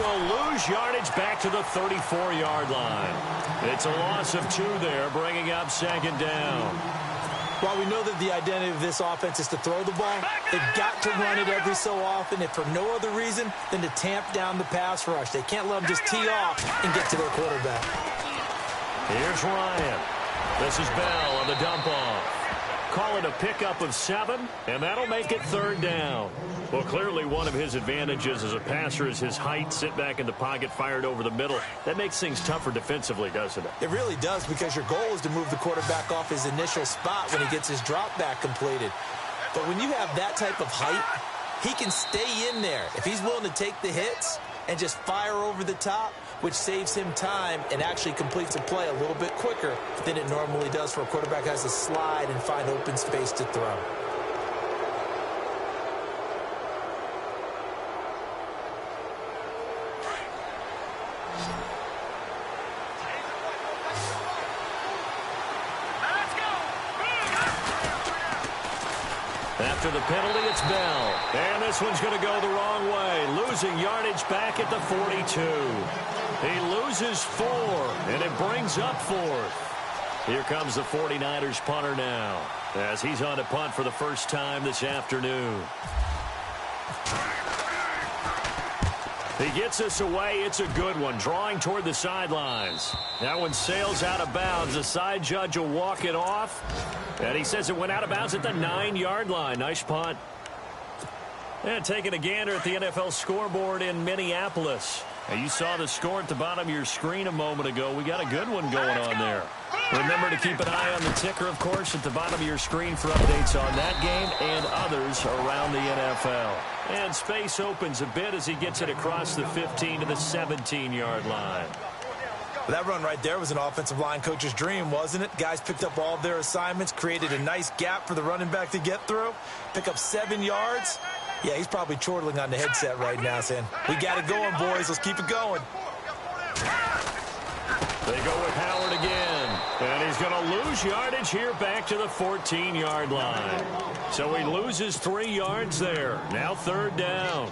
will lose yardage back to the 34-yard line. It's a loss of 2 there, bringing up second down. While we know that the identity of this offense is to throw the ball, they've got to run it every so often, if for no other reason than to tamp down the pass rush. They can't let them just tee off and get to their quarterback. Here's Ryan. This is Bell on the dump-off. Call it a pickup of 7, and that'll make it 3rd down. Well, clearly one of his advantages as a passer is his height. Sit back in the pocket, fired over the middle. That makes things tougher defensively, doesn't it? It really does, because your goal is to move the quarterback off his initial spot when he gets his drop back completed. But when you have that type of height, he can stay in there. If he's willing to take the hits and just fire over the top, which saves him time and actually completes a play a little bit quicker than it normally does for a quarterback who has to slide and find open space to throw. After the penalty, it's Bell. And this one's going to go the wrong way. Losing yardage back at the 42. He loses 4, and it brings up 4th. Here comes the 49ers punter now, as he's on to punt for the first time this afternoon. He gets us away. It's a good one, drawing toward the sidelines. That one sails out of bounds. The side judge will walk it off. And he says it went out of bounds at the 9-yard line. Nice punt. And taking a gander at the NFL scoreboard in Minneapolis. Now, you saw the score at the bottom of your screen a moment ago. We got a good one going on there. Remember to keep an eye on the ticker, of course, at the bottom of your screen for updates on that game and others around the NFL. And space opens a bit as he gets it across the 15 to the 17-yard line. That run right there was an offensive line coach's dream, wasn't it? Guys picked up all of their assignments, created a nice gap for the running back to get through, pick up 7 yards. Yeah, he's probably chortling on the headset right now saying, we got it going, boys. Let's keep it going. They go with Howard again. And he's going to lose yardage here back to the 14-yard line. So he loses 3 yards there. Now 3rd down.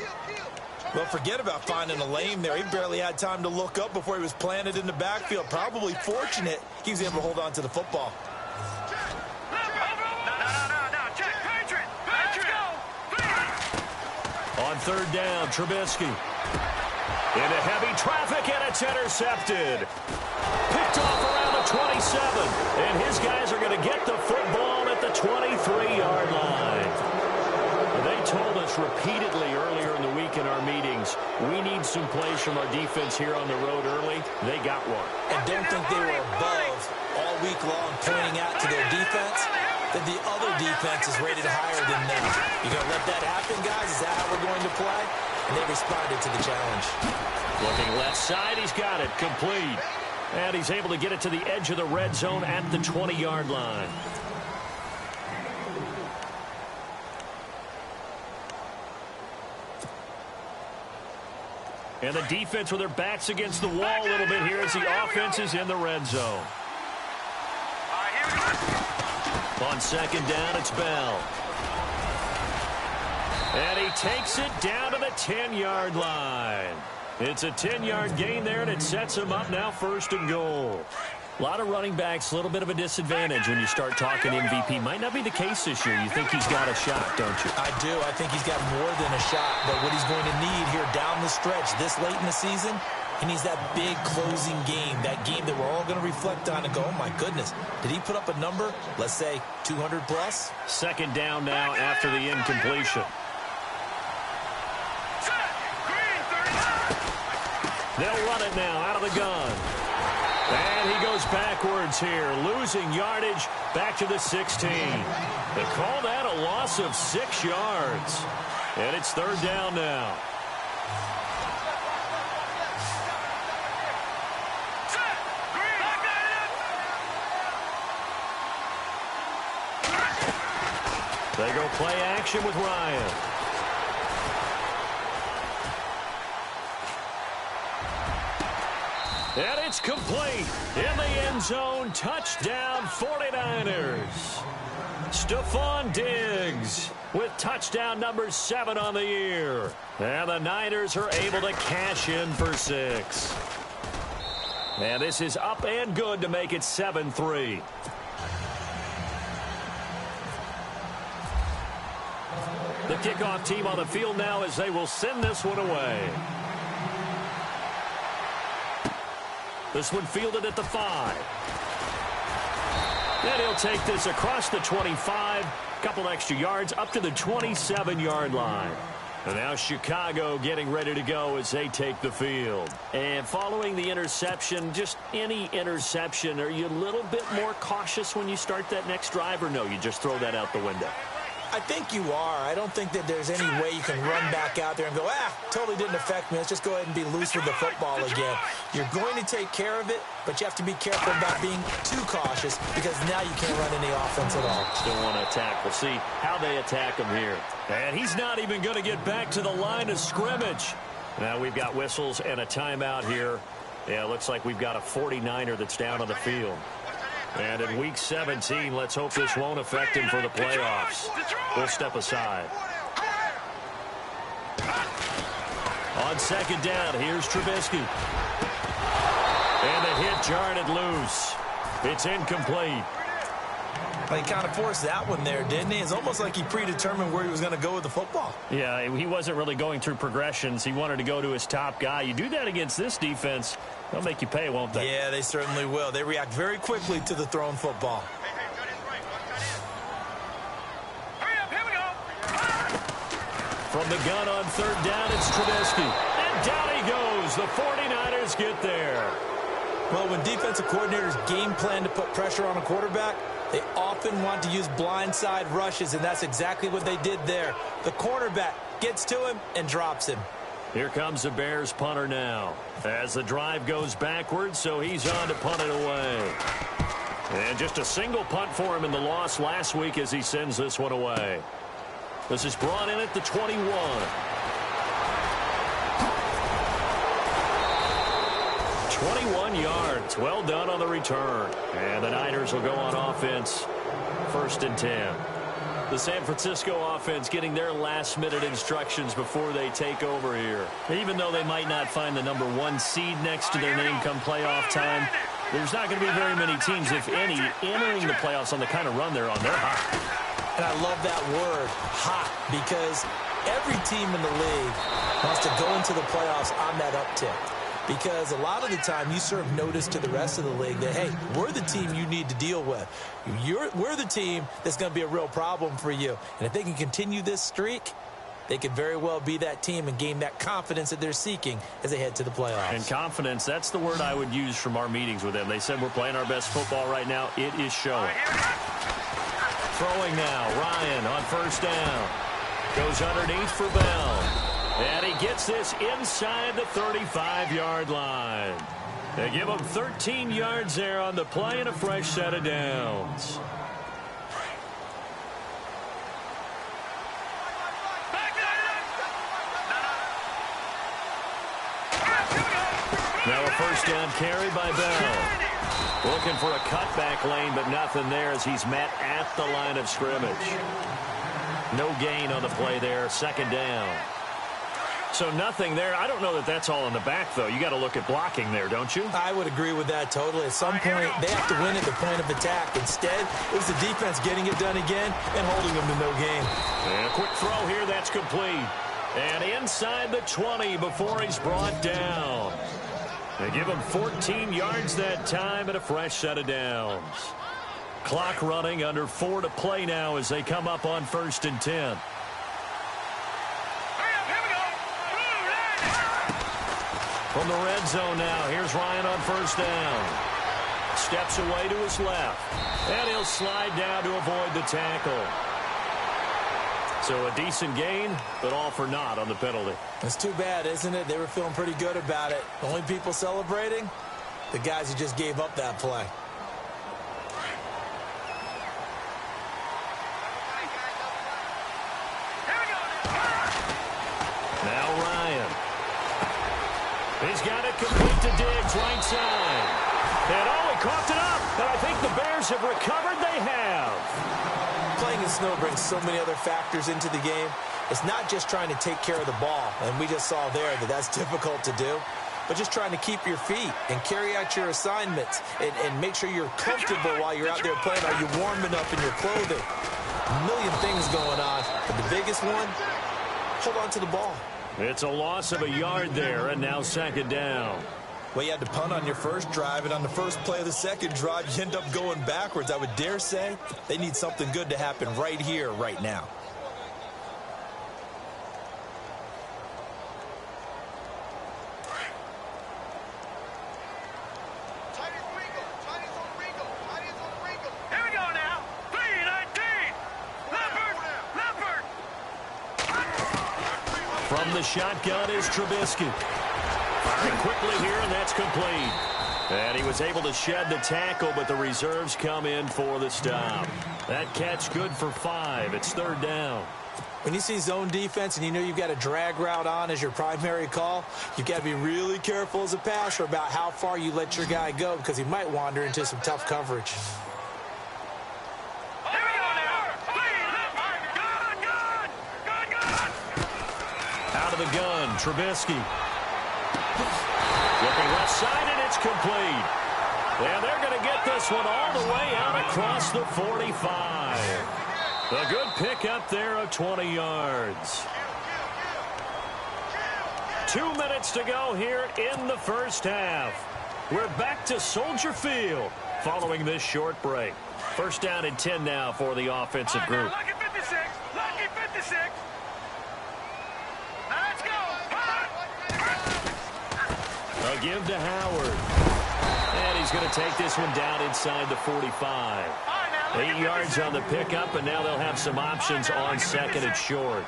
Well, forget about finding a lane there. He barely had time to look up before he was planted in the backfield. Probably fortunate he was able to hold on to the football. On 3rd down, Trubisky. Into heavy traffic, and it's intercepted. Picked off around the 27. And his guys are going to get the football at the 23-yard line. They told us repeatedly earlier in the week in our meetings, we need some plays from our defense here on the road early. They got one. And don't think they were above all week long pointing out to their defense that the other defense is rated higher than them. You going to let that happen, guys? Is that how we're going to play? And they responded to the challenge. Looking left side, he's got it complete. And he's able to get it to the edge of the red zone at the 20-yard line. And the defense with their backs against the wall a little bit here as the offense is in the red zone. On 2nd down, it's Bell. And he takes it down to the 10-yard line. It's a 10-yard gain there, and it sets him up now 1st and goal. A lot of running backs, a little bit of a disadvantage when you start talking MVP. Might not be the case this year. You think he's got a shot, don't you? I do. I think he's got more than a shot. But what he's going to need here down the stretch this late in the season, he needs that big closing game, that game that we're all going to reflect on and go, oh, my goodness, did he put up a number, let's say 200 plus? 2nd down now after the incompletion. They'll run it now out of the gun. And he goes backwards here, losing yardage back to the 16. They call that a loss of 6 yards. And it's 3rd down now. They go play action with Ryan. And it's complete. In the end zone, touchdown 49ers. Stephon Diggs with touchdown number 7 on the year. And the Niners are able to cash in for 6. And this is up and good to make it 7-3. The kickoff team on the field now as they will send this one away. This one fielded at the 5. And he'll take this across the 25, couple extra yards up to the 27-yard line. And now Chicago getting ready to go as they take the field. And following the interception, just any interception, are you a little bit more cautious when you start that next drive, or no, you just throw that out the window? I think you are. I don't think that there's any way you can run back out there and go, totally didn't affect me. Let's just go ahead and be loose with the football again. You're going to take care of it, but you have to be careful about being too cautious because now you can't run any offense at all. Still want to attack. We'll see how they attack him here. And he's not even going to get back to the line of scrimmage. Now we've got whistles and a timeout here. Yeah, it looks like we've got a 49er that's down on the field. And in Week 17, let's hope this won't affect him for the playoffs. We'll step aside. On second down, here's Trubisky. And the hit jarred it loose. It's incomplete. He kind of forced that one there, didn't he? It's almost like he predetermined where he was going to go with the football. Yeah, he wasn't really going through progressions. He wanted to go to his top guy. You do that against this defense, they'll make you pay, won't they? Yeah, they certainly will. They react very quickly to the thrown football. From the gun on third down, it's Trubisky. And down he goes. The 49ers get there. Well, when defensive coordinators game plan to put pressure on a quarterback, they often want to use blindside rushes, and that's exactly what they did there. The cornerback gets to him and drops him. Here comes the Bears punter now as the drive goes backwards, so he's on to punt it away. And just a single punt for him in the loss last week as he sends this one away. This is brought in at the 21. 21 yards. Well done on the return. And the Niners will go on offense. 1st and 10. The San Francisco offense getting their last-minute instructions before they take over here. Even though they might not find the number 1 seed next to their name come playoff time, there's not going to be very many teams, if any, entering the playoffs on the kind of run they're on. They're hot. And I love that word, hot, because every team in the league wants to go into the playoffs on that uptick. Because a lot of the time you serve notice to the rest of the league that, hey, we're the team you need to deal with. We're the team that's going to be a real problem for you. And if they can continue this streak, they could very well be that team and gain that confidence that they're seeking as they head to the playoffs. And confidence, that's the word I would use from our meetings with them. They said we're playing our best football right now. It is showing. Throwing now, Ryan on 1st down. Goes underneath for Bell. And he gets this inside the 35-yard line. They give him 13 yards there on the play and a fresh set of downs. Now a 1st down carry by Bell. Looking for a cutback lane, but nothing there as he's met at the line of scrimmage. No gain on the play there. 2nd down. So nothing there. I don't know that that's all in the back, though. You got to look at blocking there, don't you? I would agree with that totally. At some point, they have to win at the point of attack. Instead, it was the defense getting it done again and holding them to no gain. And a quick throw here. That's complete. And inside the 20 before he's brought down. They give him 14 yards that time and a fresh set of downs. Clock running, under 4 to play now as they come up on 1st and 10. From the red zone now, here's Ryan on 1st down. Steps away to his left. And he'll slide down to avoid the tackle. So a decent gain, but all for naught on the penalty. It's too bad, isn't it? They were feeling pretty good about it. The only people celebrating, the guys who just gave up that play. Now Ryan. He's got it complete to Diggs, right side. And he coughed it up. And I think the Bears have recovered. They have. Playing in snow brings so many other factors into the game. It's not just trying to take care of the ball, and we just saw there that that's difficult to do, but just trying to keep your feet and carry out your assignments and make sure you're comfortable while you're out there playing. Are you warm enough in your clothing? A million things going on, but the biggest one, hold on to the ball. It's a loss of a yard there, and now second down. Well, you had to punt on your first drive, and on the first play of the second drive, you end up going backwards. I would dare say they need something good to happen right here, right now. Here we go now. 3-19. Leopard. From the shotgun is Trubisky. Firing quickly here, and that's complete. And he was able to shed the tackle, but the reserves come in for the stop. That catch good for 5. It's third down. When you see zone defense and you know you've got a drag route on as your primary call, you've got to be really careful as a passer about how far you let your guy go because he might wander into some tough coverage. Out of the gun, Trubisky. Looking left side, and it's complete. And they're going to get this one all the way out across the 45. A good pickup there of 20 yards. 2 minutes to go here in the first half. We're back to Soldier Field following this short break. First down and 10 now for the offensive group. Lucky 56. Lucky 56. Now let's go. A give to Howard. And he's going to take this one down inside the 45. 8 yards on the pickup, and now they'll have some options on second and short.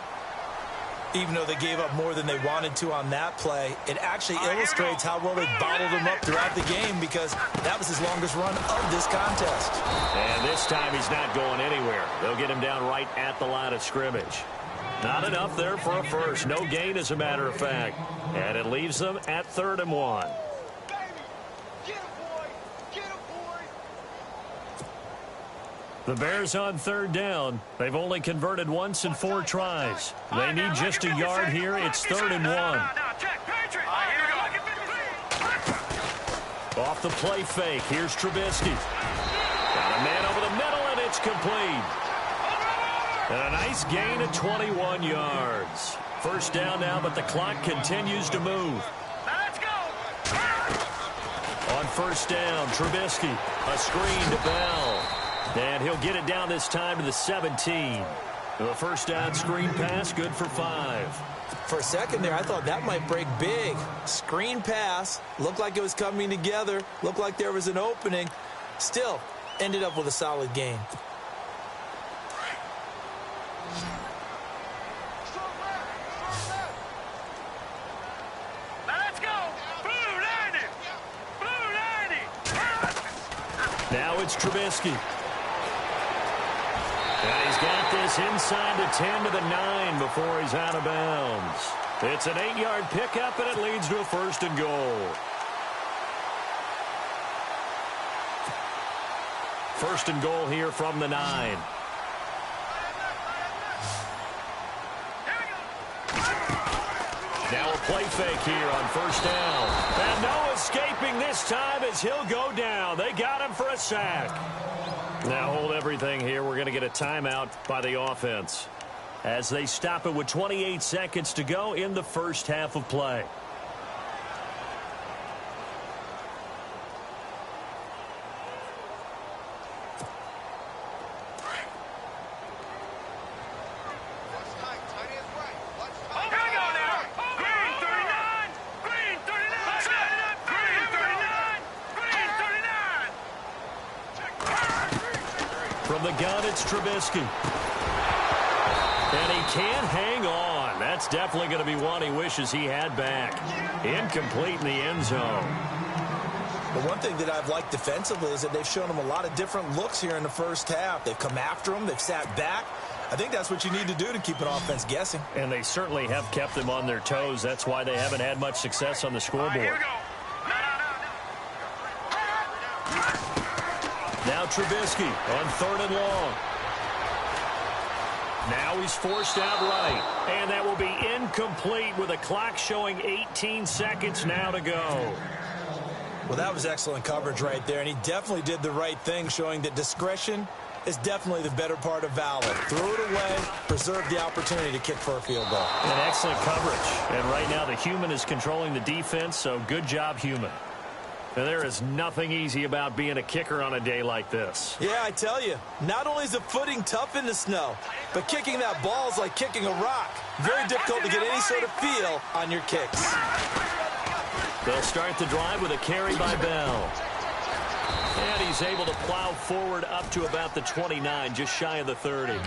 Even though they gave up more than they wanted to on that play, it actually illustrates how well they bottled him up throughout the game because that was his longest run of this contest. And this time he's not going anywhere. They'll get him down right at the line of scrimmage. Not enough there for a first. No gain, as a matter of fact. And it leaves them at 3rd and 1. The Bears on 3rd down. They've only converted once in 4 tries. They need just a yard here. It's 3rd and 1. Off the play fake. Here's Trubisky. Got a man over the middle, and it's complete. And a nice gain of 21 yards. First down now, but the clock continues to move. Let's go. On first down, Trubisky. A screen to Bell. And he'll get it down this time to the 17. The first down screen pass, good for 5. For a second there, I thought that might break big. Screen pass, looked like it was coming together, looked like there was an opening. Still, ended up with a solid gain. Let's go. Blue 90. Blue 90. Now it's Trubisky. And he's got this inside the 10 to the 9 before he's out of bounds. It's an 8-yard pickup, and it leads to a 1st and goal. 1st and goal here from the 9. Now a play fake here on first down. And no escaping this time as he'll go down. They got him for a sack. Now hold everything here. We're going to get a timeout by the offense as they stop it with 28 seconds to go in the first half of play. From the gun, it's Trubisky. And he can't hang on. That's definitely going to be one he wishes he had back. Incomplete in the end zone. But one thing that I've liked defensively is that they've shown him a lot of different looks here in the first half. They've come after him. They've sat back. I think that's what you need to do to keep an offense guessing. And they certainly have kept them on their toes. That's why they haven't had much success on the scoreboard. Now Trubisky on 3rd and long. Now he's forced out right. And that will be incomplete with a clock showing 18 seconds now to go. Well, that was excellent coverage right there, and he definitely did the right thing, showing that discretion is definitely the better part of valor. Throw it away, preserve the opportunity to kick for a field goal. And excellent coverage. And right now the human is controlling the defense, so good job, human. And there is nothing easy about being a kicker on a day like this. Yeah, I tell you, not only is the footing tough in the snow, but kicking that ball is like kicking a rock. Very difficult to get any sort of feel on your kicks. They'll start the drive with a carry by Bell. And he's able to plow forward up to about the 29, just shy of the 30.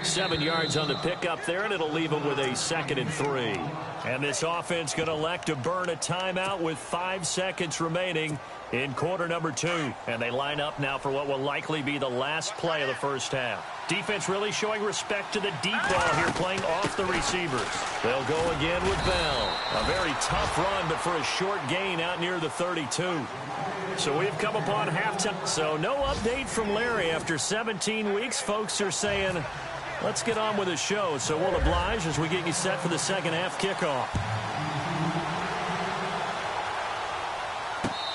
7 yards on the pickup there, and it'll leave him with a 2nd and 3. And this offense going to elect to burn a timeout with 5 seconds remaining in quarter number 2. And they line up now for what will likely be the last play of the first half. Defense really showing respect to the deep ball here, playing off the receivers. They'll go again with Bell. A very tough run, but for a short gain out near the 32. So we've come upon halftime. So no update from Larry after 17 weeks. Folks are saying, let's get on with the show. So we'll oblige as we get you set for the second half kickoff.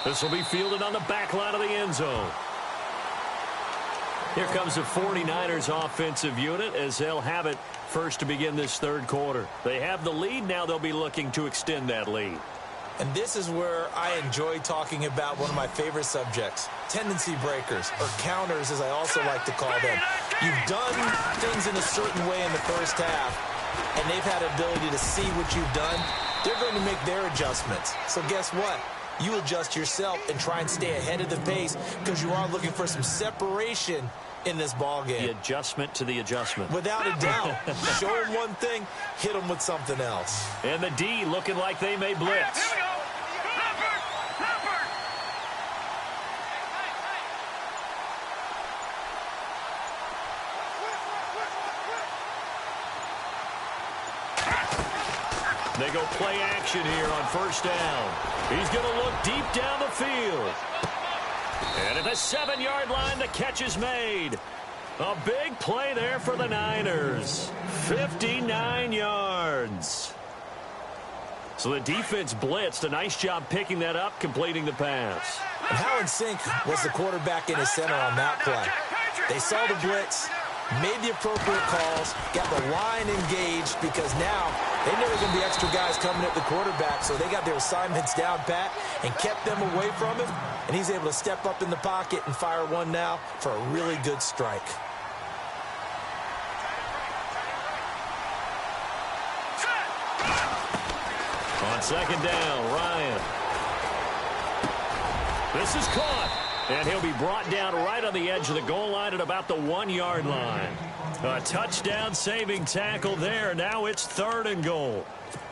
This will be fielded on the back line of the end zone. Here comes the 49ers offensive unit as they'll have it first to begin this third quarter. They have the lead. Now they'll be looking to extend that lead. And this is where I enjoy talking about one of my favorite subjects, tendency breakers, or counters as I also like to call them. You've done things in a certain way in the first half, and they've had the ability to see what you've done. They're going to make their adjustments. So guess what? You adjust yourself and try and stay ahead of the pace because you are looking for some separation in this ball game. The adjustment to the adjustment. Without a doubt. Show them one thing, hit them with something else. And the D looking like they may blitz. Here we go. They go play action here on first down. He's going to look deep down the field. And at the 7-yard line, the catch is made. A big play there for the Niners. 59 yards. So the defense blitzed. A nice job picking that up, completing the pass. And how in sync was the quarterback in his center on that play? They saw the blitz, made the appropriate calls, got the line engaged because now they know there's going to be extra guys coming at the quarterback, so they got their assignments down pat and kept them away from him, and he's able to step up in the pocket and fire one now for a really good strike. On second down, Ryan. This is caught. And he'll be brought down right on the edge of the goal line at about the 1-yard line. A touchdown-saving tackle there. Now it's 3rd and goal.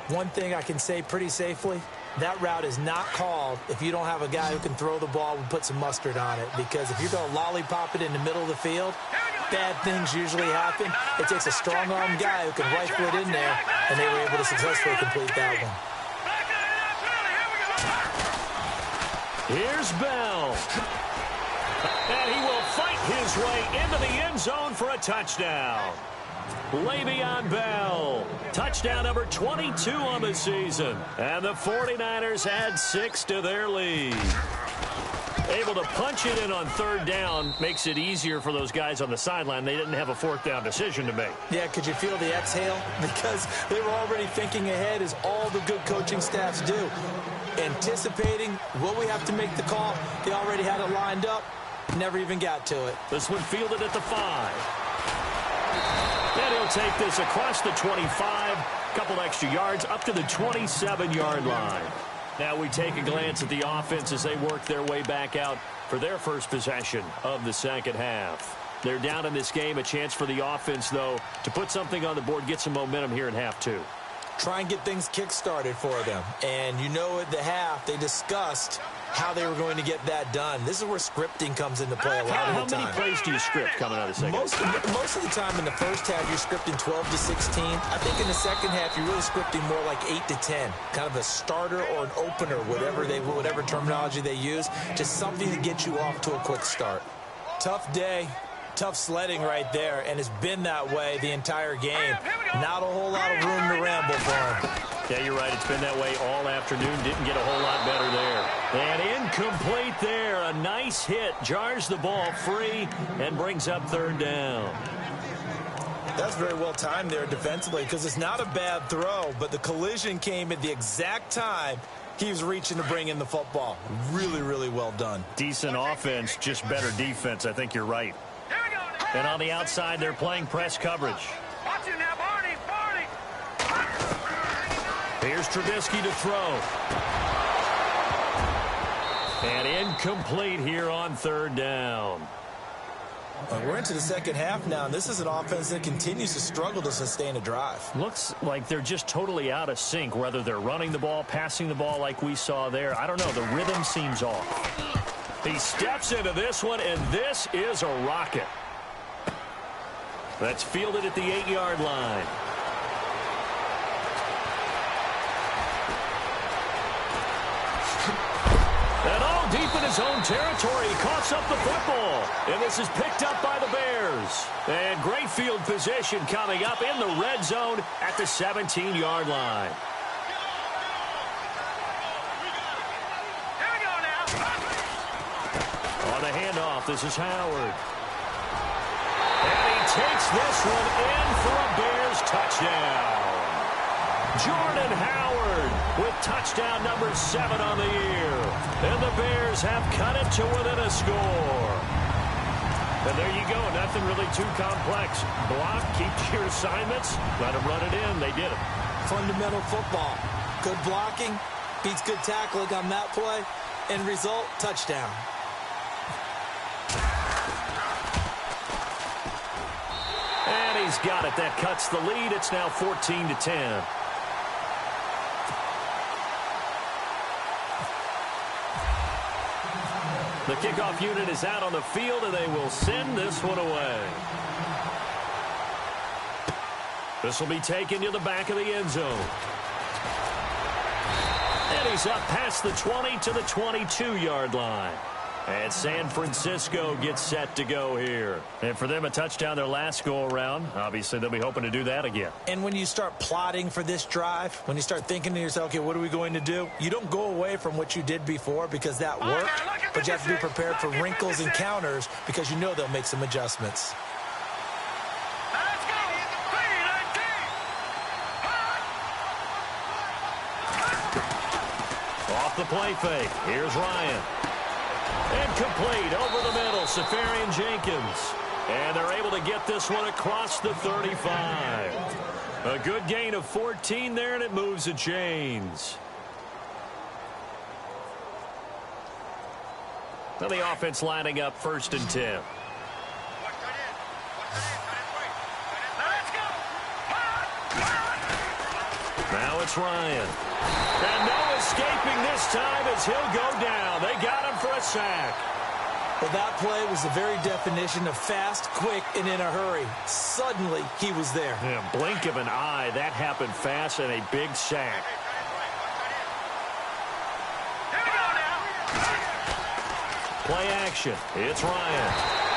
One thing I can say pretty safely, that route is not called if you don't have a guy who can throw the ball and put some mustard on it. Because if you're going to lollipop it in the middle of the field, bad things usually happen. It takes a strong-arm guy who can rifle it in there, and they were able to successfully complete that one. Here's Bell. And he will fight his way into the end zone for a touchdown. Le'Veon Bell. Touchdown number 22 on the season. And the 49ers add 6 to their lead. Able to punch it in on 3rd down makes it easier for those guys on the sideline. They didn't have a 4th down decision to make. Yeah, could you feel the exhale? Because they were already thinking ahead, as all the good coaching staffs do. Anticipating, will we have to make the call? They already had it lined up. Never even got to it. This one fielded at the 5. And he'll take this across the 25. Couple extra yards up to the 27-yard line. Now we take a glance at the offense as they work their way back out for their first possession of the second half. They're down in this game. A chance for the offense, though, to put something on the board, get some momentum here in half 2. Try and get things kick-started for them. And you know at the half, they discussed how they were going to get that done. This is where scripting comes into play a lot of the time. How many plays do you script coming out of the second half? Most of the time in the first half, you're scripting 12 to 16. I think in the second half, you're really scripting more like 8 to 10. Kind of a starter or an opener, whatever terminology they use. Just something to get you off to a quick start. Tough day. Tough sledding right there, and it's been that way the entire game. Not a whole lot of room to ramble for him. Yeah, you're right. It's been that way all afternoon. Didn't get a whole lot better there. And incomplete there. A nice hit. Jars the ball free and brings up third down. That's very well timed there defensively because it's not a bad throw, but the collision came at the exact time he was reaching to bring in the football. Really, really well done. Decent offense, just better defense. I think you're right. And on the outside, they're playing press coverage. Watch it now, Barney. Here's Trubisky to throw. And incomplete here on third down. We're into the second half now, and this is an offense that continues to struggle to sustain a drive. Looks like they're just totally out of sync, whether they're running the ball, passing the ball like we saw there. I don't know. The rhythm seems off. He steps into this one, and this is a rocket. That's fielded at the 8-yard line. And all deep in his own territory, he coughs up the football. And this is picked up by the Bears. And great field position coming up in the red zone at the 17-yard line. Here we go now. On the handoff, this is Howard. And he takes this one in for a Bears touchdown. Jordan Howard with touchdown number 7 on the year. And the Bears have cut it to within a score. And there you go. Nothing really too complex. Block, keep your assignments, let them run it in. They did it. Fundamental football. Good blocking, beats good tackling on that play. End result, touchdown. And he's got it. That cuts the lead. It's now 14-10. The kickoff unit is out on the field, and they will send this one away. This will be taken to the back of the end zone. And he's up past the 20 to the 22-yard line. And San Francisco gets set to go here. And for them, a touchdown their last go-around. Obviously, they'll be hoping to do that again. And when you start plotting for this drive, when you start thinking to yourself, okay, what are we going to do? You don't go away from what you did before because that worked, but you have to be prepared for wrinkles and counters because you know they'll make some adjustments. Let's go. Off the play fake. Here's Ryan. And complete over the middle, Safarian Jenkins. And they're able to get this one across the 35. A good gain of 14 there, and it moves the chains. Now the offense lining up 1st and 10. Let's go. Now it's Ryan. And no escaping this time as he'll go down. They got him for a sack. Well, that play was the very definition of fast, quick, and in a hurry. Suddenly, he was there. Yeah, blink of an eye. That happened fast and a big sack. Here we go now. Play action. It's Ryan.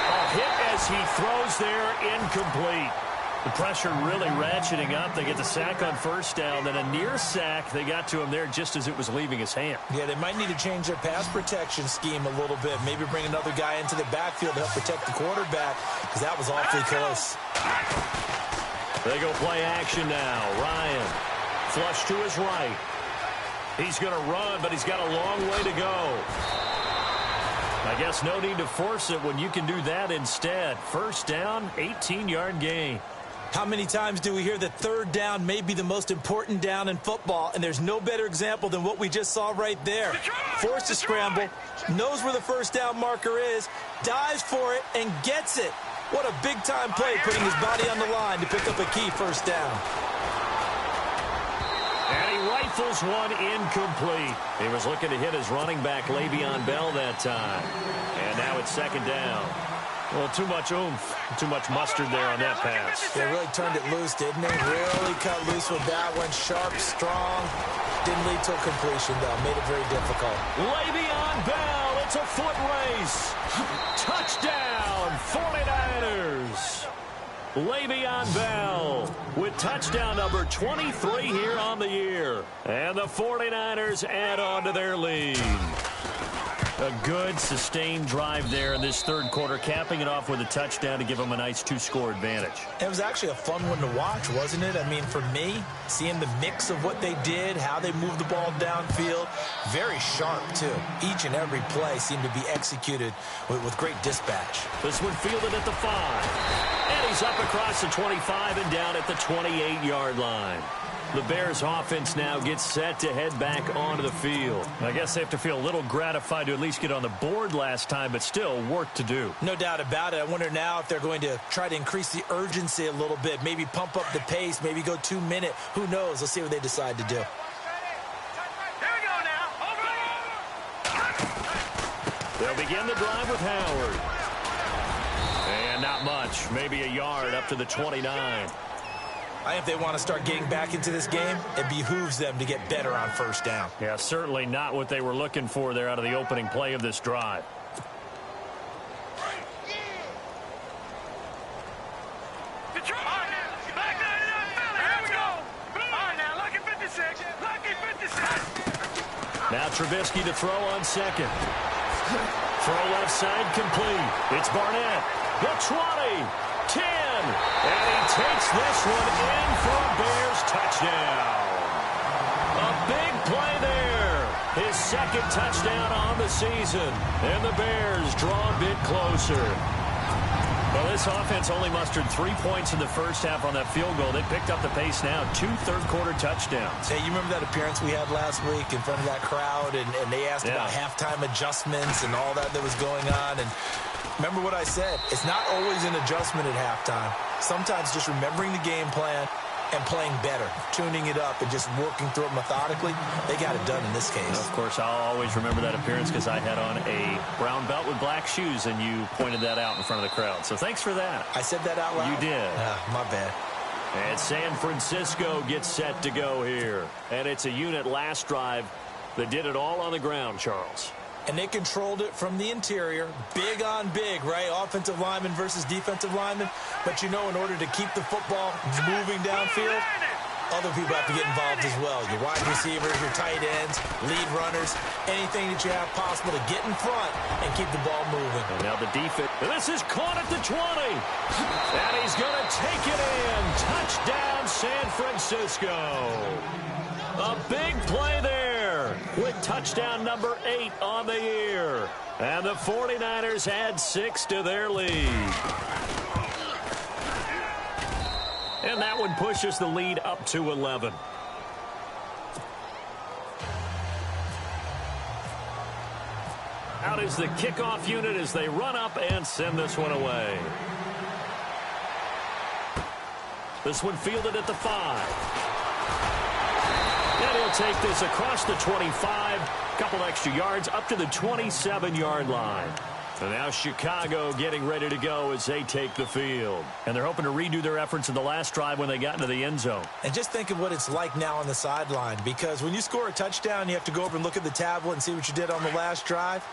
A hit as he throws there, incomplete. The pressure really ratcheting up. They get the sack on 1st down, then a near sack. They got to him there just as it was leaving his hand. Yeah, they might need to change their pass protection scheme a little bit. Maybe bring another guy into the backfield to help protect the quarterback because that was awfully close. They go play action now. Ryan, flush to his right. He's going to run, but he's got a long way to go. I guess no need to force it when you can do that instead. 1st down, 18-yard gain. How many times do we hear that 3rd down may be the most important down in football, and there's no better example than what we just saw right there. Forced to scramble, knows where the 1st down marker is, dives for it, and gets it. What a big-time play, putting his body on the line to pick up a key 1st down. And he rifles one incomplete. He was looking to hit his running back, Le'Veon Bell, that time. And now it's 2nd down. Well, too much oomph, too much mustard there on that pass. They really turned it loose, didn't they? Really cut loose with that one. Sharp, strong. Didn't lead to a completion, though. Made it very difficult. Le'Veon Bell, it's a foot race. Touchdown, 49ers. Le'Veon Bell with touchdown number 23 here on the year. And the 49ers add on to their lead. A good, sustained drive there in this third quarter, capping it off with a touchdown to give them a nice two-score advantage. It was actually a fun one to watch, wasn't it? I mean, for me, seeing the mix of what they did, how they moved the ball downfield, very sharp, too. Each and every play seemed to be executed with great dispatch. This one fielded at the 5. And he's up across the 25 and down at the 28-yard line. The Bears offense now gets set to head back onto the field. I guess they have to feel a little gratified to at least get on the board last time, but still work to do. No doubt about it. I wonder now if they're going to try to increase the urgency a little bit, maybe pump up the pace, maybe go 2 minute. Who knows? Let's see what they decide to do. Here we go now. Over. They'll begin the drive with Howard. And not much, maybe a yard up to the 29. If they want to start getting back into this game, it behooves them to get better on first down. Yeah, certainly not what they were looking for there out of the opening play of this drive. Now Trubisky to throw on second. Throw left side complete. It's Barnett. The 20. 10. And he takes this one in for a Bears touchdown. A big play there. His second touchdown on the season. And the Bears draw a bit closer. Well, this offense only mustered 3 points in the first half on that field goal. They picked up the pace now. 2 third-quarter touchdowns. Hey, you remember that appearance we had last week in front of that crowd? And they asked about halftime adjustments and all that was going on. And remember what I said. It's not always an adjustment at halftime. Sometimes just remembering the game plan and playing better, tuning it up and just working through it methodically. They got it done in this case. Of course, I'll always remember that appearance because I had on a brown belt with black shoes, and you pointed that out in front of the crowd. So thanks for that. I said that out loud? You did. My bad. And San Francisco gets set to go here. And it's a unit last drive that did it all on the ground, Charles. And they controlled it from the interior, big on big, right? Offensive lineman versus defensive lineman. But, you know, in order to keep the football moving downfield, other people have to get involved as well. Your wide receivers, your tight ends, lead runners, anything that you have possible to get in front and keep the ball moving. And now the defense. This is caught at the 20. And he's going to take it in. Touchdown, San Francisco. A big play there with touchdown number 8 on the year. And the 49ers add 6 to their lead. And that one pushes the lead up to 11. Out is the kickoff unit as they run up and send this one away. This one fielded at the 5. And he'll take this across the 25, couple extra yards up to the 27-yard line. And now Chicago getting ready to go as they take the field. And they're hoping to redo their efforts in the last drive when they got into the end zone. And just think of what it's like now on the sideline, because when you score a touchdown, you have to go over and look at the tablet and see what you did on the last drive.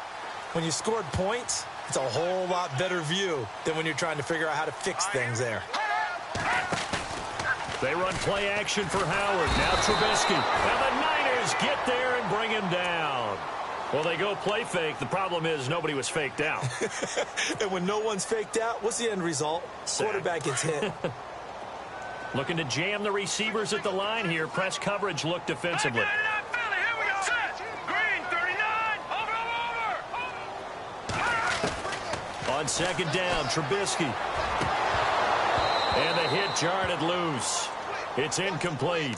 When you scored points, it's a whole lot better view than when you're trying to figure out how to fix things there. They run play action for Howard. Now Trubisky. And the Niners get there and bring him down. Well, they go play fake. The problem is nobody was faked out. And when no one's faked out, what's the end result? Sack. Quarterback gets hit. Looking to jam the receivers at the line here. Press coverage look defensively. On second down, Trubisky. And the hit jarred it loose. It's incomplete.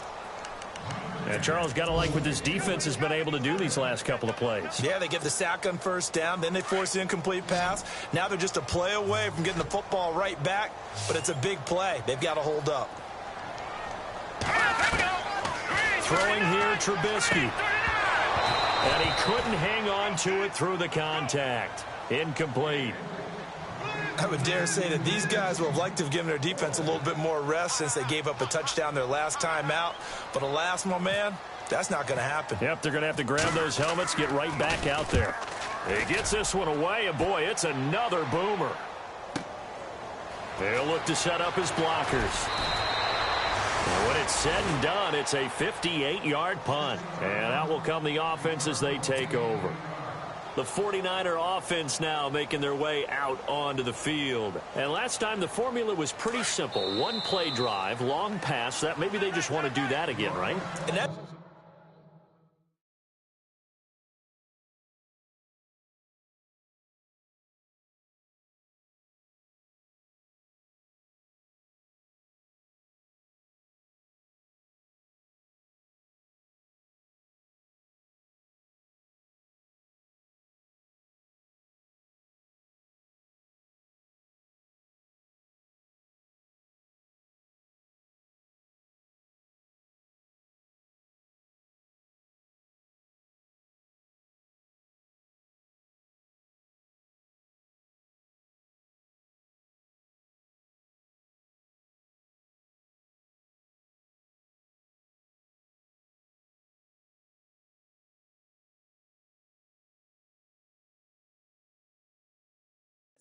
And Charles, got to like what this defense has been able to do these last couple of plays. Yeah, they get the sack on first down, then they force the incomplete pass. Now they're just a play away from getting the football right back, but it's a big play. They've got to hold up. Throwing here, Trubisky. And he couldn't hang on to it through the contact. Incomplete. I would dare say that these guys would have liked to have given their defense a little bit more rest since they gave up a touchdown their last time out. But alas, my man, That's not going to happen. Yep, they're going to have to grab those helmets, get right back out there. He gets this one away, and boy, it's another boomer. They'll look to set up his blockers. And when it's said and done, it's a 58-yard punt. And out will come the offense as they take over. The 49er offense now making their way out onto the field. And last time the formula was pretty simple. One play drive, long pass. That maybe they just want to do that again, right? And that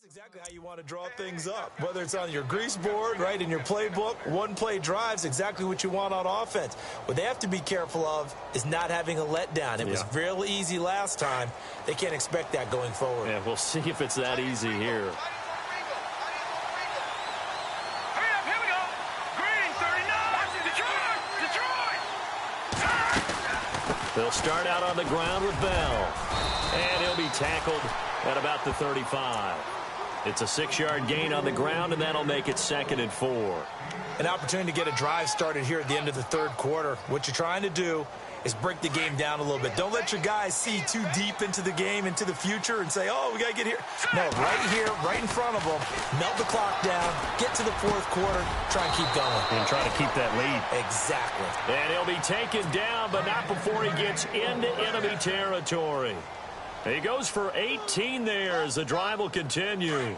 That's exactly how you want to draw things up. Whether it's on your grease board, right, in your playbook, one-play drives, exactly what you want on offense. What they have to be careful of is not having a letdown. It was real easy last time. They can't expect that going forward. Yeah, we'll see if it's that easy here. Hurry up, here we go. Green, 39. Detroit. They'll start out on the ground with Bell. And he'll be tackled at about the 35. It's a 6-yard gain on the ground, and that'll make it 2nd and 4. An opportunity to get a drive started here at the end of the third quarter. What you're trying to do is break the game down a little bit. Don't let your guys see too deep into the game, into the future, and say, oh, we got to get here. No, right here, right in front of them, melt the clock down, get to the fourth quarter, try and keep going. And try to keep that lead. Exactly. And he'll be taken down, but not before he gets into enemy territory. He goes for 18 there as the drive will continue. Good.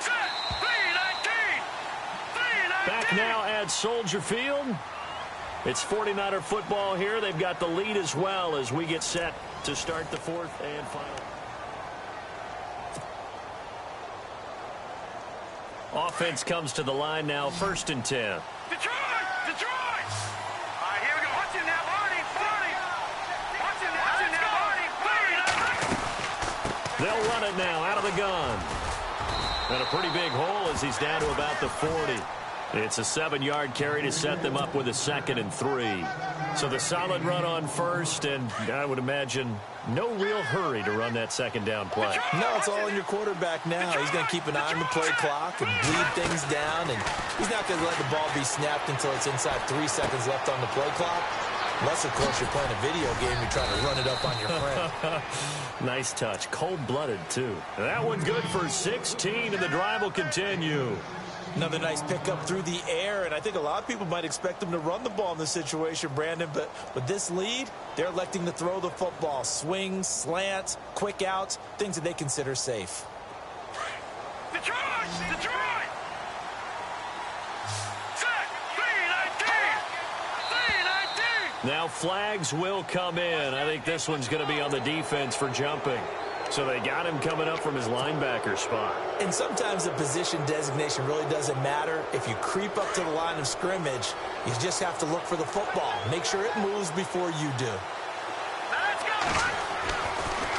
Set. 319. Back now at Soldier Field. It's 49er football here. They've got the lead as well as we get set to start the fourth and final. Offense comes to the line now, 1st and 10. Detroit. All right, here we go. Watch it now, Barney. Watch it now, Barney. They'll run it now out of the gun. And a pretty big hole as he's down to about the 40. It's a 7-yard carry to set them up with a 2nd and 3. So the solid run on first, and I would imagine no real hurry to run that 2nd down play. No, it's all in your quarterback now. He's going to keep an eye on the play clock and bleed things down, and he's not going to let the ball be snapped until it's inside 3 seconds left on the play clock. Unless, of course, you're playing a video game, you're trying to run it up on your friend. Nice touch. Cold-blooded, too. That one good for 16, and the drive will continue. Another nice pickup through the air, and I think a lot of people might expect them to run the ball in this situation, Brandon, but with this lead, they're electing to throw the football. Swings, slants, quick outs, things that they consider safe. Detroit. Set. 319. Now flags will come in. I think this one's going to be on the defense for jumping. So they got him coming up from his linebacker spot. And sometimes the position designation really doesn't matter. If you creep up to the line of scrimmage, you just have to look for the football. Make sure it moves before you do. Let's go.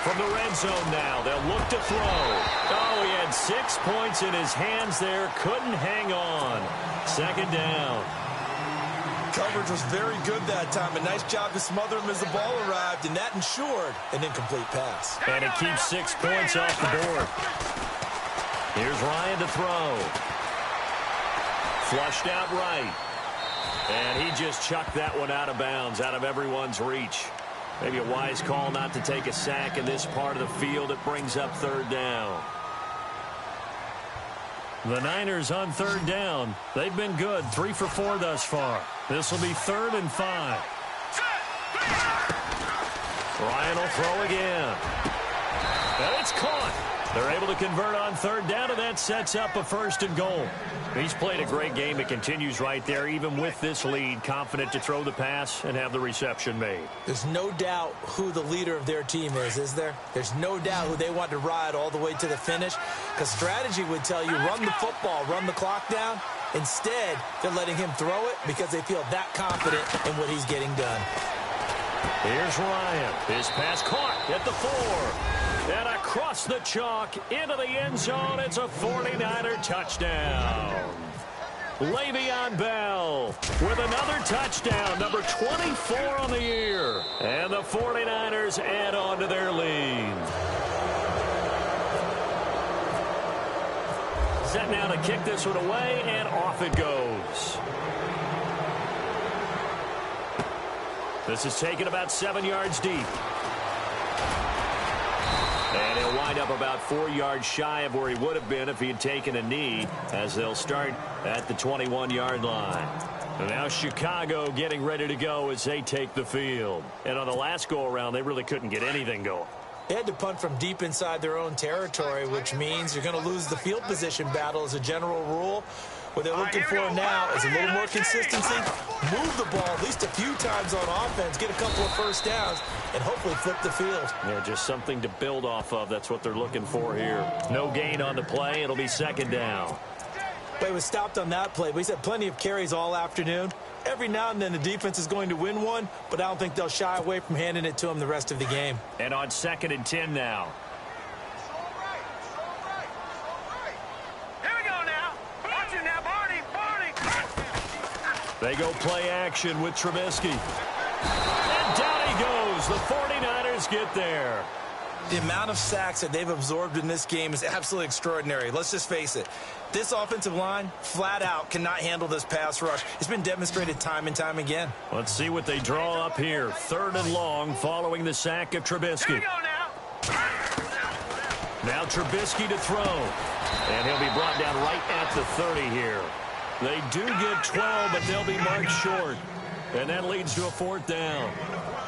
From the red zone now, they'll look to throw. Oh, he had 6 points in his hands there. Couldn't hang on. 2nd down. Coverage was very good that time. A nice job to smother him as the ball arrived, and that ensured an incomplete pass. And it keeps 6 points off the board. Here's Ryan to throw. Flushed out right. And he just chucked that one out of bounds, out of everyone's reach. Maybe a wise call not to take a sack in this part of the field. It brings up 3rd down. The Niners on 3rd down. They've been good. 3 for 4 thus far. This will be 3rd and 5. Ryan will throw again. And it's caught. They're able to convert on third down, and that sets up a 1st and goal. He's played a great game. It continues right there, even with this lead, confident to throw the pass and have the reception made. There's no doubt who the leader of their team is there? There's no doubt who they want to ride all the way to the finish, because strategy would tell you run the football, run the clock down. Instead, they're letting him throw it because they feel that confident in what he's getting done. Here's Ryan. His pass caught at the 4. And across the chalk into the end zone. It's a 49er touchdown. Le'Veon Bell with another touchdown, number 24 on the year. And the 49ers add on to their lead. Set now to kick this one away, and off it goes. This is taken about 7 yards deep. And he'll wind up about 4 yards shy of where he would have been if he had taken a knee, as they'll start at the 21-yard line. And now Chicago getting ready to go as they take the field. And on the last go-around, they really couldn't get anything going. They had to punt from deep inside their own territory, which means you're going to lose the field position battle as a general rule. What they're looking for now is a little more consistency, move the ball at least a few times on offense, get a couple of first downs, and hopefully flip the field. Yeah, just something to build off of. That's what they're looking for here. No gain on the play. It'll be 2nd down. Play was stopped on that play, but he's had plenty of carries all afternoon. Every now and then the defense is going to win one, but I don't think they'll shy away from handing it to him the rest of the game. And on 2nd and 10 now. They go play action with Trubisky. And down he goes. The 49ers get there. The amount of sacks that they've absorbed in this game is absolutely extraordinary. Let's just face it. This offensive line, flat out, cannot handle this pass rush. It's been demonstrated time and time again. Let's see what they draw up here. 3rd and long following the sack of Trubisky. Now Trubisky to throw. And he'll be brought down right at the 30 here. They do get 12, but they'll be marked short. And that leads to a 4th down.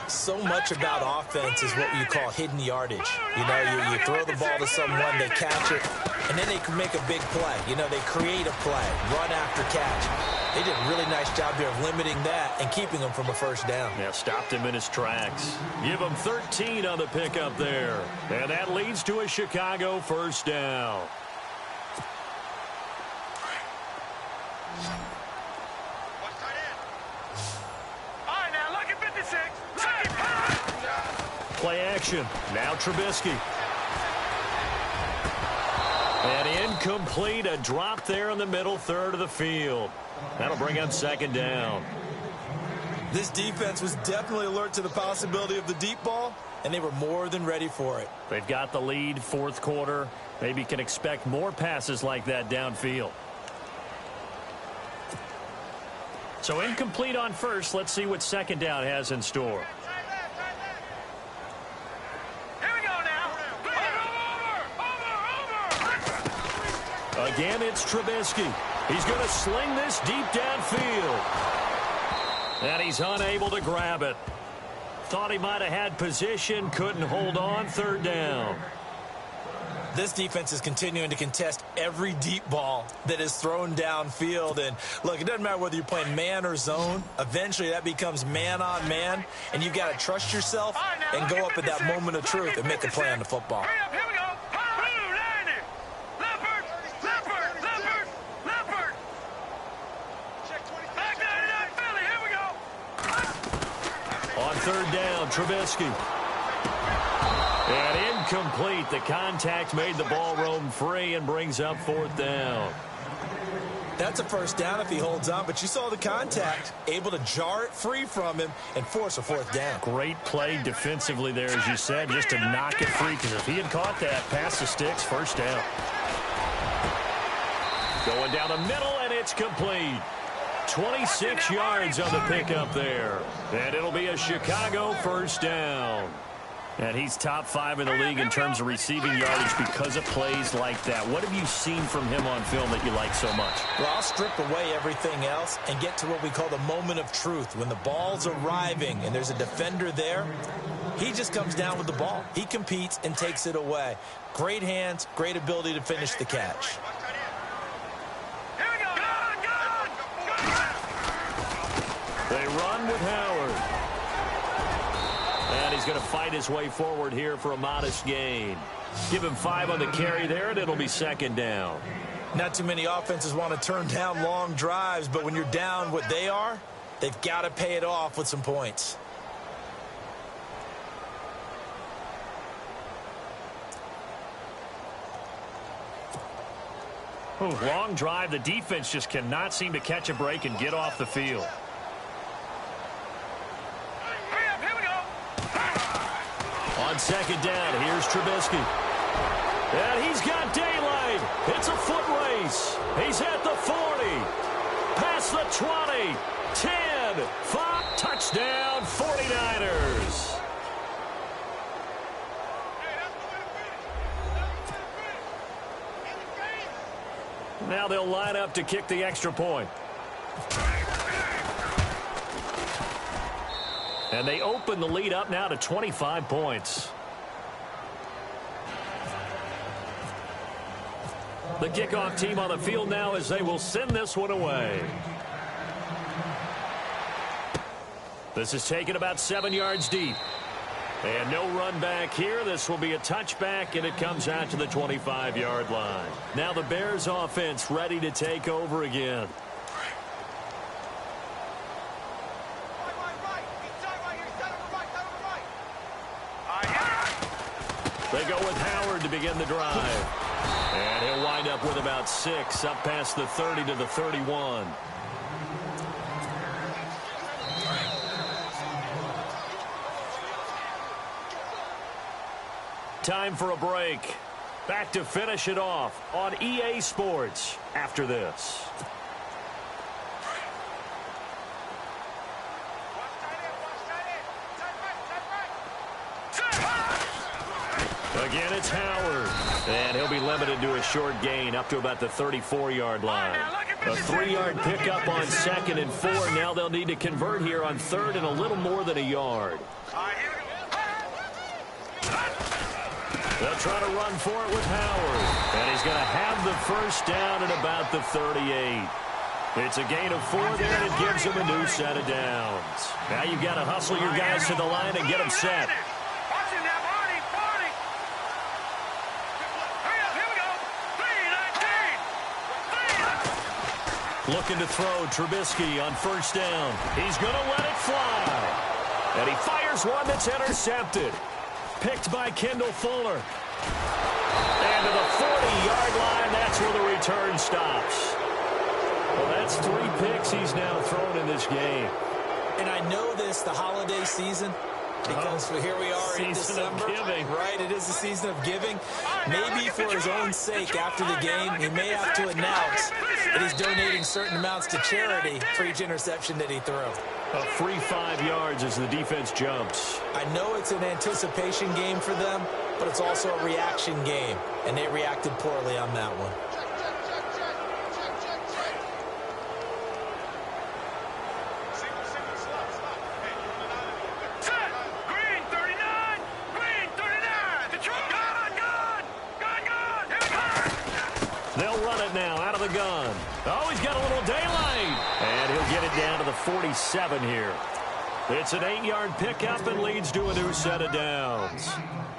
So much about offense is what you call hidden yardage. You know, you throw the ball to someone, they catch it, and then they can make a big play. You know, they create a play, run after catch. They did a really nice job here of limiting that and keeping him from a 1st down. Yeah, stopped him in his tracks. Give him 13 on the pickup there. And that leads to a Chicago 1st down. Play action. Now Trubisky. And incomplete. A drop there in the middle 3rd of the field. That'll bring up 2nd down. This defense was definitely alert to the possibility of the deep ball, and they were more than ready for it. They've got the lead 4th quarter. Maybe can expect more passes like that downfield. So incomplete on 1st. Let's see what 2nd down has in store. Again, it's Trubisky. He's going to sling this deep downfield. And he's unable to grab it. Thought he might have had position, couldn't hold on. 3rd down. This defense is continuing to contest every deep ball that is thrown downfield. And, look, it doesn't matter whether you're playing man or zone. Eventually, that becomes man-on-man, and you've got to trust yourself and go up at that moment of truth and make a play on the football. On 3rd down, Trubisky. And incomplete. The contact made the ball roam free and brings up 4th down. That's a 1st down if he holds on, but you saw the contact, able to jar it free from him and force a 4th down. Great play defensively there, as you said, just to knock it free, because if he had caught that, past the sticks, 1st down. Going down the middle, and it's complete. 26 yards on the pickup there. And it'll be a Chicago 1st down. And he's top 5 in the league in terms of receiving yardage because of plays like that. What have you seen from him on film that you like so much? Well, I'll strip away everything else and get to what we call the moment of truth. When the ball's arriving and there's a defender there, he just comes down with the ball. He competes and takes it away. Great hands, great ability to finish the catch. They run with Howard. And he's going to fight his way forward here for a modest gain. Give him 5 on the carry there, and it'll be second down. Not too many offenses want to turn down long drives, but when you're down what they are, they've got to pay it off with some points. Ooh, long drive. The defense just cannot seem to catch a break and get off the field. On second down, here's Trubisky. And he's got daylight. It's a foot race. He's at the 40. Past the 20. 10. 5. Touchdown, 49ers. Now they'll line up to kick the extra point. And they open the lead up now to 25 points. The kickoff team on the field now as they will send this one away. This is taken about 7 yards deep. And no run back here. This will be a touchback, and it comes out to the 25-yard line. Now the Bears offense ready to take over again. They go with Howard to begin the drive. And he'll wind up with about 6, up past the 30 to the 31. Time for a break. Back to finish it off on EA Sports after this. Again, it's Howard. And he'll be limited to a short gain up to about the 34-yard line. A 3-yard pickup on 2nd and 4. Now they'll need to convert here on 3rd and a little more than a yard. They'll try to run for it with Howard. And he's going to have the first down at about the 38. It's a gain of 4 there, and it gives him a new set of downs. Now you've got to hustle your guys to the line and get them set. Looking to throw Trubisky on first down. He's going to let it fly. And he fires one that's intercepted. Picked by Kendall Fuller. And to the 40-yard line, that's where the return stops. Well, that's 3 picks he's now thrown in this game. And I know this, the holiday season, because here we are in December. Right, it is the season of giving. Maybe for his own sake after the game, he may have to announce that he's donating certain amounts to charity for each interception that he threw. A free 5 yards as the defense jumps. I know it's an anticipation game for them, but it's also a reaction game, and they reacted poorly on that one. They'll run it now out of the gun. Oh, he's got a little daylight. And he'll get it down to the 47 here. It's an 8-yard pickup and leads to a new set of downs.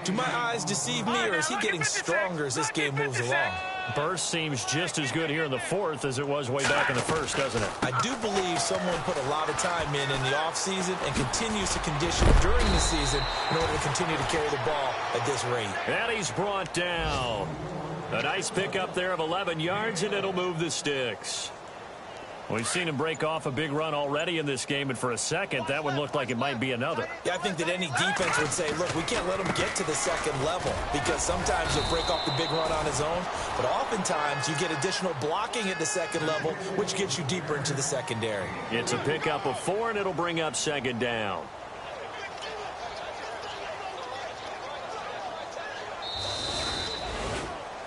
Do my eyes deceive me, or is he getting stronger as this game moves along? Burst seems just as good here in the 4th as it was way back in the 1st, doesn't it? I do believe someone put a lot of time in the offseason and continues to condition during the season in order to continue to carry the ball at this rate. And he's brought down. A nice pickup there of 11 yards, and it'll move the sticks. We've seen him break off a big run already in this game, and for a second, that one looked like it might be another. Yeah, I think that any defense would say, look, we can't let him get to the second level, because sometimes he'll break off the big run on his own, but oftentimes you get additional blocking at the second level, which gets you deeper into the secondary. It's a pickup of 4, and it'll bring up 2nd down.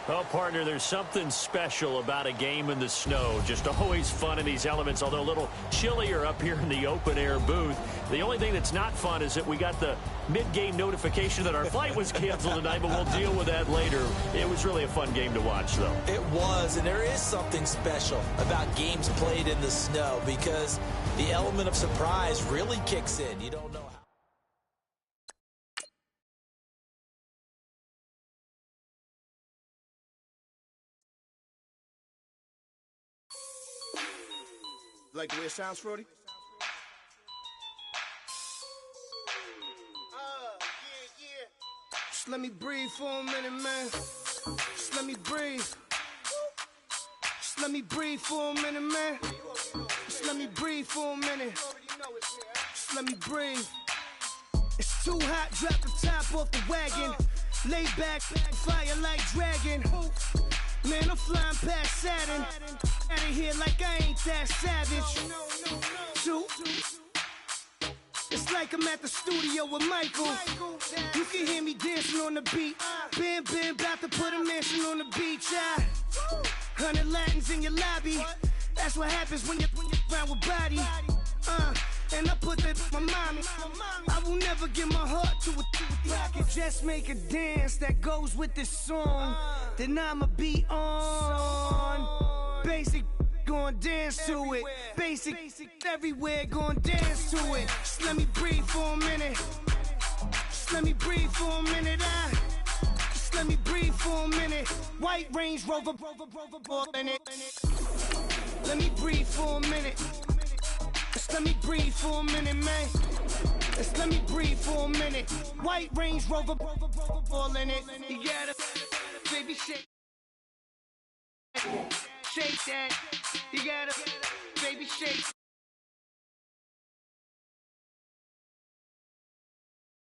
Well, partner, there's something special about a game in the snow. Just always fun in these elements, although a little chillier up here in the open-air booth. The only thing that's not fun is that we got the mid-game notification that our flight was canceled tonight, but we'll deal with that later. It was really a fun game to watch, though. It was, and there is something special about games played in the snow because the element of surprise really kicks in. You don't know how. Like the way it sounds, Frody? Just let me breathe for a minute, man. Just let me breathe. Just let me breathe for a minute, man. Just let me breathe for a minute. Just let me breathe. It's too hot, drop the top off the wagon. Lay back, fire like dragon. Man, I'm flying past Saturn. Out of here like I ain't that savage. Two. It's like I'm at the studio with Michael. You can hear me dancing on the beat. Bam, bam, about to put a mansion on the beach. 100 Latins in your lobby. That's what happens when you're around with body. And I put that in my mommy. I will never give my heart to a I can just make a dance that goes with this song. Then I'ma be on. Basic, gon' dance to it. Basic, everywhere, gon' dance to it. Just let me breathe for a minute. Just let me breathe for a minute. Just let me breathe for a minute. White Range Rover, in it. Let me breathe for a minute. Just let me breathe for a minute, man. Just let me breathe for a minute. White Range Rover, ball in it. You gotta, baby, shake. Shake that. You gotta, baby, shake.